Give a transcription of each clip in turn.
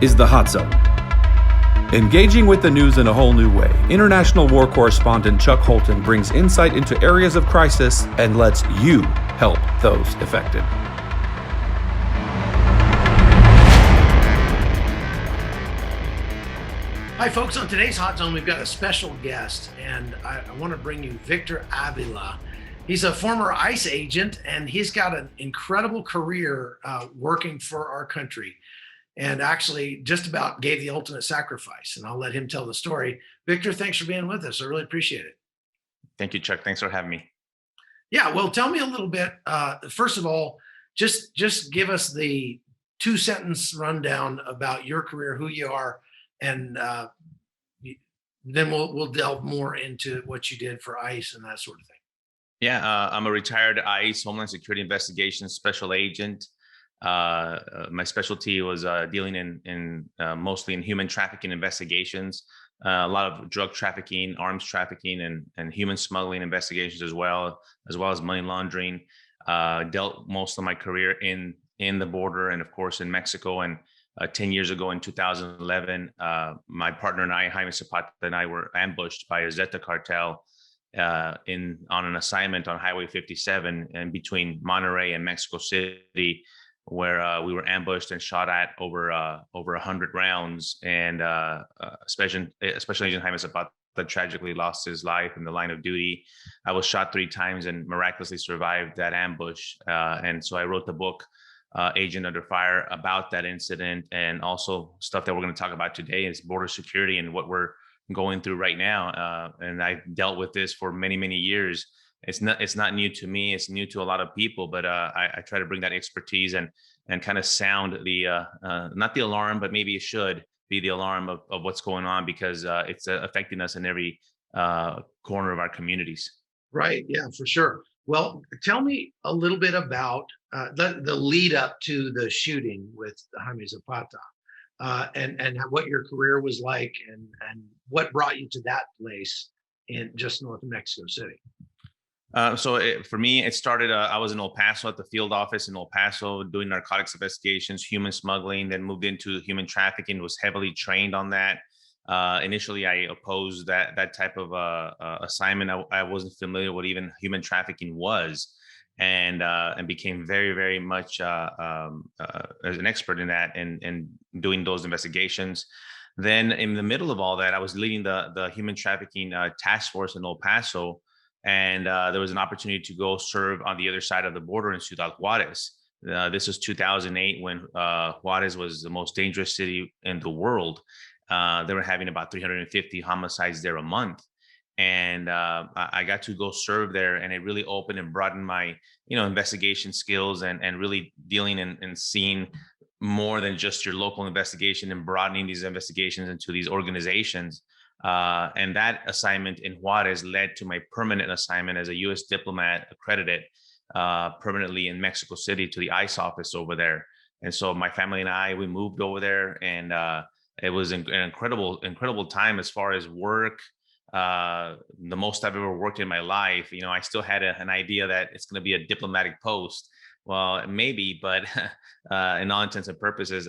is the Hot Zone. Engaging with the news in a whole new way, international war correspondent Chuck Holton brings insight into areas of crisis and lets you help those affected. Hi, folks. On today's Hot Zone, we've got a special guest, and I want to bring you Victor Avila. He's a former ICE agent, and he's got an incredible career working for our country, and actually just about gave the ultimate sacrifice. And I'll let him tell the story. Victor, thanks for being with us. I really appreciate it. Thank you, Chuck. Thanks for having me. Yeah, well, tell me a little bit. First of all, just give us the 2-sentence rundown about your career, who you are, and then we'll delve more into what you did for ICE and that sort of thing. Yeah, I'm a retired ICE Homeland Security Investigations Special Agent. My specialty was dealing in mostly in human trafficking investigations, a lot of drug trafficking, arms trafficking, and human smuggling investigations as well as money laundering. Dealt most of my career in the border and of course in Mexico. And 10 years ago in 2011, my partner and I, Jaime Zapata, and I were ambushed by a Zeta cartel on an assignment on Highway 57 and between Monterrey and Mexico City, where we were ambushed and shot at over 100 rounds. And Special Agent Jaime Zapata tragically lost his life in the line of duty. I was shot 3 times and miraculously survived that ambush. And so I wrote the book, Agent Under Fire, about that incident, and also stuff that we're going to talk about today is border security and what we're going through right now. And I've dealt with this for many, many years. It's not new to me. It's new to a lot of people, but I try to bring that expertise and kind of sound the not the alarm, but maybe it should be the alarm of what's going on, because it's affecting us in every corner of our communities. Right. Yeah, for sure. Well, tell me a little bit about the lead up to the shooting with Jaime Zapata, and what your career was like, and what brought you to that place in just north of Mexico City. For me, it started, I was in El Paso at the field office in El Paso doing narcotics investigations, human smuggling, then moved into human trafficking, was heavily trained on that. Initially, I opposed that type of assignment. I wasn't familiar what even human trafficking was, and became very, very much as an expert in that and doing those investigations. Then in the middle of all that, I was leading the human trafficking task force in El Paso, and there was an opportunity to go serve on the other side of the border in Ciudad Juarez. This was 2008 when Juarez was the most dangerous city in the world. They were having about 350 homicides there a month. And I got to go serve there, and it really opened and broadened my, investigation skills and really dealing and seeing more than just your local investigation and broadening these investigations into these organizations. And that assignment in Juarez led to my permanent assignment as a U.S. diplomat accredited permanently in Mexico City to the ICE office over there. And so my family and I, we moved over there, and it was an incredible time as far as work. The most I've ever worked in my life. I still had an idea that it's going to be a diplomatic post. Well, maybe, but in all intents and purposes,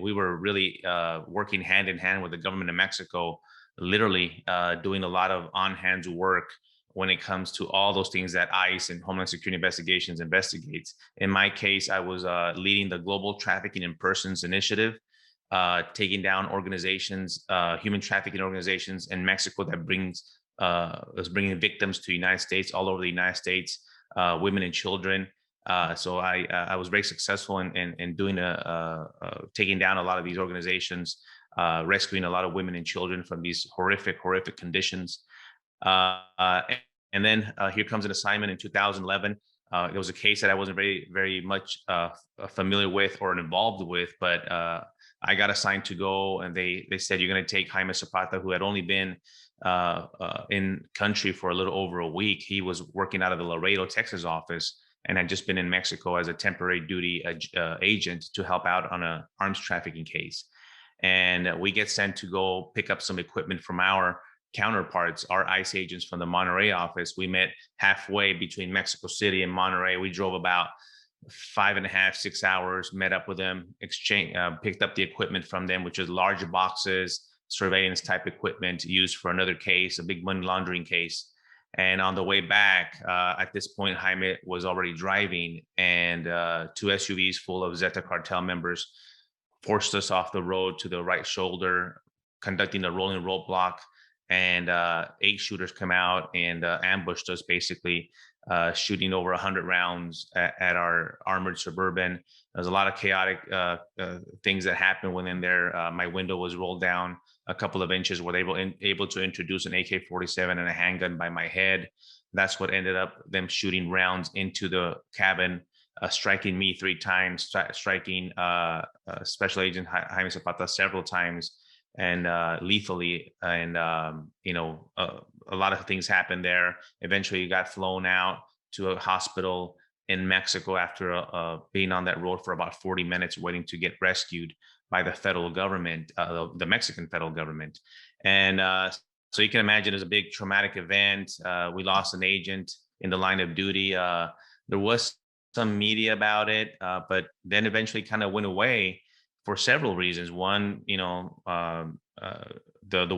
we were really working hand in hand with the government of Mexico, literally doing a lot of on-hands work when it comes to all those things that ICE and Homeland Security Investigations investigates. In my case, I was leading the Global Trafficking in Persons Initiative, taking down organizations, human trafficking organizations in Mexico that was bringing victims to the United States, all over the United States, women and children. So I was very successful in doing taking down a lot of these organizations, rescuing a lot of women and children from these horrific conditions. And then here comes an assignment in 2011. It was a case that I wasn't very, very much familiar with or involved with, but I got assigned to go, and they said, you're going to take Jaime Zapata, who had only been in country for a little over a week. He was working out of the Laredo, Texas office, and had just been in Mexico as a temporary duty agent to help out on an arms trafficking case. And we get sent to go pick up some equipment from our counterparts, our ICE agents from the Monterrey office. We met halfway between Mexico City and Monterrey. We drove about 5.5, 6 hours, met up with them, picked up the equipment from them, which is large boxes, surveillance type equipment used for another case, a big money laundering case. And on the way back, at this point, Jaime was already driving, and two SUVs full of Zeta cartel members forced us off the road to the right shoulder, conducting a rolling roadblock. And 8 shooters come out and ambushed us, basically shooting over 100 rounds at our armored Suburban. There's a lot of chaotic things that happened within there. My window was rolled down a couple of inches. Were able to introduce an AK-47 and a handgun by my head. That's what ended up them shooting rounds into the cabin, striking me 3 times, striking Special Agent Jaime Zapata several times, and lethally. And a lot of things happened there. Eventually, he got flown out to a hospital in Mexico after being on that road for about 40 minutes, waiting to get rescued by the federal government, the Mexican federal government. And so you can imagine, it's a big traumatic event. We lost an agent in the line of duty. There was some media about it, but then eventually kind of went away for several reasons. One, the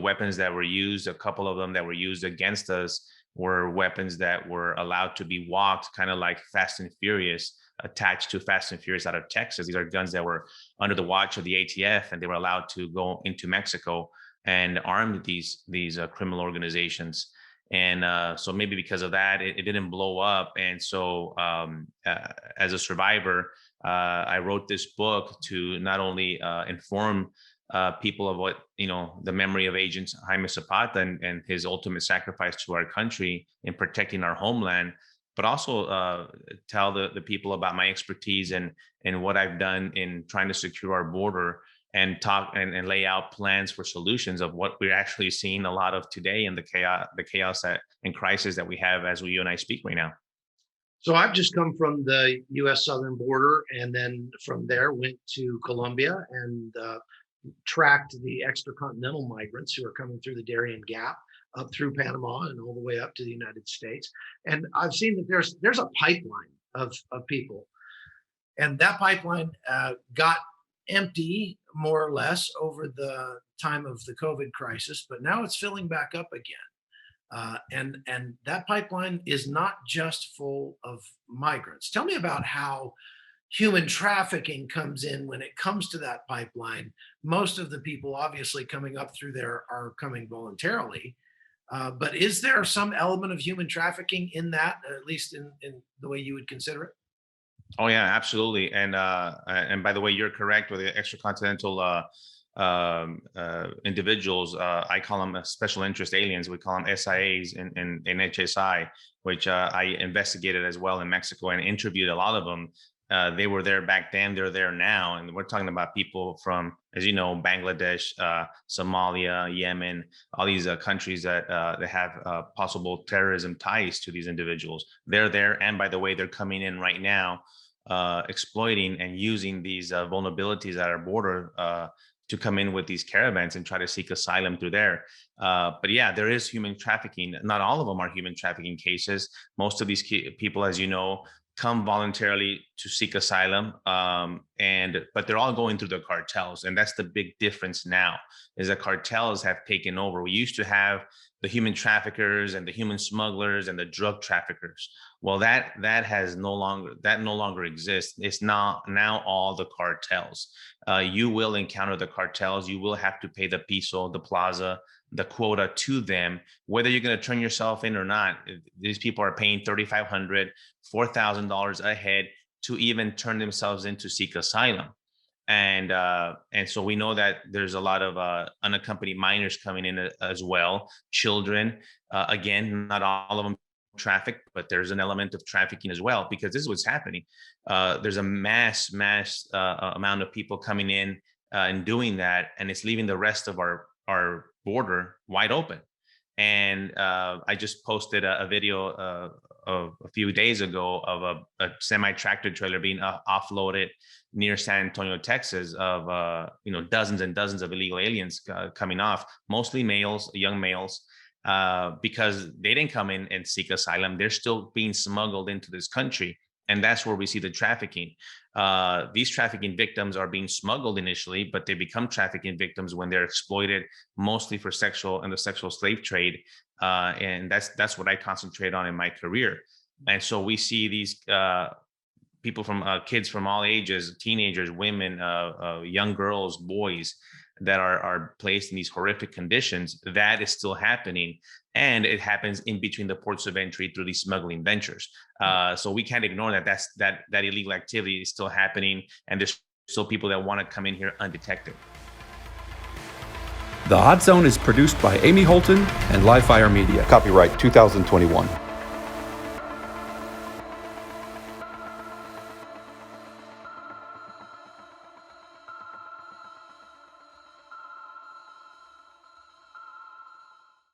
weapons that were used, a couple of them that were used against us, were weapons that were allowed to be walked, kind of like Fast and Furious, attached to Fast and Furious out of Texas. These are guns that were under the watch of the ATF, and they were allowed to go into Mexico and arm these criminal organizations. And so maybe because of that, it didn't blow up. And so as a survivor, I wrote this book to not only inform people of what, the memory of Agent Jaime Zapata and his ultimate sacrifice to our country in protecting our homeland, but also tell the people about my expertise and what I've done in trying to secure our border, and talk and lay out plans for solutions of what we're actually seeing a lot of today in the chaos and crisis that we have as you and I speak right now. So I've just come from the U.S. southern border, and then from there went to Colombia and tracked the extracontinental migrants who are coming through the Darien Gap up through Panama and all the way up to the United States. And I've seen that there's a pipeline of people, and that pipeline got empty more or less over the time of the COVID crisis, but now it's filling back up again. And that pipeline is not just full of migrants. Tell me about how human trafficking comes in when it comes to that pipeline. Most of the people obviously coming up through there are coming voluntarily, but is there some element of human trafficking in that, at least in the way you would consider it? Oh yeah, absolutely. And by the way, you're correct with the extracontinental individuals. I call them special interest aliens. We call them SIAs in HSI, which I investigated as well in Mexico and interviewed a lot of them. They were there back then, they're there now. And we're talking about people from, as you know, Bangladesh, Somalia, Yemen, all these countries that have possible terrorism ties to these individuals. They're there. And by the way, they're coming in right now, exploiting and using these vulnerabilities at our border to come in with these caravans and try to seek asylum through there. But yeah, there is human trafficking. Not all of them are human trafficking cases. Most of these people, as you know, come voluntarily to seek asylum, but they're all going through the cartels. And that's the big difference now, is that cartels have taken over. We used to have the human traffickers and the human smugglers and the drug traffickers. Well, that no longer exists. It's not now all the cartels. You will encounter the cartels. You will have to pay the piso, the plaza, the quota to them, whether you're going to turn yourself in or not. These people are paying $3,500, $4,000 a head to even turn themselves in to seek asylum. And so we know that there's a lot of unaccompanied minors coming in as well, children. Again, not all of them trafficked, but there's an element of trafficking as well, because this is what's happening. There's a mass amount of people coming in and doing that, and it's leaving the rest of our border wide open. And I just posted a video of a few days ago of a semi-tractor trailer being offloaded near San Antonio, Texas, of dozens and dozens of illegal aliens coming off, mostly males, young males, because they didn't come in and seek asylum. They're still being smuggled into this country. And that's where we see the trafficking. These trafficking victims are being smuggled initially, but they become trafficking victims when they're exploited, mostly for the sexual slave trade. And that's what I concentrate on in my career. And so we see these people from kids from all ages, teenagers, women, young girls, boys, that are placed in these horrific conditions. That is still happening, and it happens in between the ports of entry through these smuggling ventures. So we can't ignore that illegal activity is still happening, and there's still people that want to come in here undetected. The Hot Zone is produced by Amy Holton and Livefire Media. Copyright 2021.